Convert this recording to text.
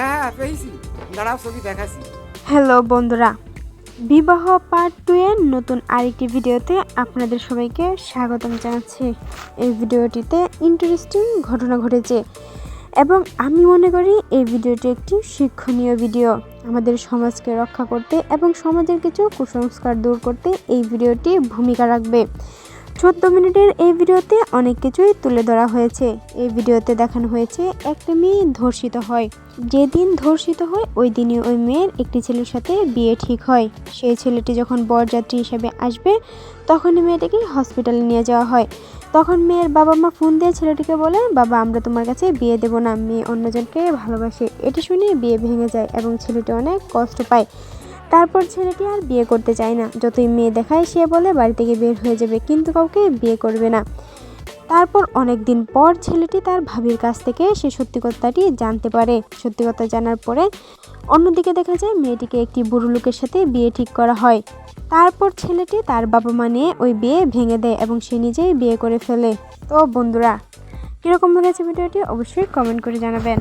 হ্যাঁ পেয়েছি, দাঁড়াও ছবি দেখাচ্ছি। হ্যালো বন্ধুরা, বিবাহ পার্ট 2 এর নতুন আরেকটি ভিডিওতে আপনাদের সবাইকে স্বাগতম জানাচ্ছি। এই ভিডিওটিতে ইন্টারেস্টিং ঘটনা ঘটেছে এবং আমি মনে করি এই ভিডিওটি একটি শিক্ষণীয় ভিডিও। আমাদের সমাজকে রক্ষা করতে এবং সমাজের কিছু কুসংস্কার দূর করতে এই ভিডিওটি ভূমিকা রাখবে। 14 মিনিটের এই ভিডিওতে অনেক কিছুই তুলে ধরা হয়েছে। এই ভিডিওতে দেখানো হয়েছে একটা মেয়ে ধর্ষিত হয়। যেদিন ধর্ষিত হয় ওই দিনই ওই মেয়ের একটি ছেলের সাথে বিয়ে ঠিক হয়। সেই ছেলেটি যখন বরযাত্রী হিসেবে আসবে তখনই মেয়েটিকে হসপিটালে নিয়ে যাওয়া হয়। তখন মেয়ের বাবা মা ফোন দিয়ে ছেলেটিকে বলে, বাবা আমরা তোমার কাছে বিয়ে দেবো না, মেয়ে অন্যজনকে ভালোবাসে। এটি শুনে বিয়ে ভেঙে যায় এবং ছেলেটি অনেক কষ্ট পায়। তারপর ছেলেটি আর বিয়ে করতে চায় না। যতই মেয়ে দেখায় সে বলে বাড়ি থেকে বের হয়ে যাবে, কিন্তু কাউকে বিয়ে করবে না। তারপর অনেক দিন পর ছেলেটি তার ভাবির কাছ থেকে সে সত্যি কথাটি জানতে পারে। সত্যি কথা জানার পরে অন্যদিকে দেখা যায় মেয়েটিকে একটি বুড়ো লোকের সাথে বিয়ে ঠিক করা হয়। তারপর ছেলেটি তার বাবা মা নিয়ে ওই বিয়ে ভেঙে দেয় এবং সে নিজেই বিয়ে করে ফেলে। তো বন্ধুরা, কীরকম লেগেছে ভিডিওটি অবশ্যই কমেন্ট করে জানাবেন।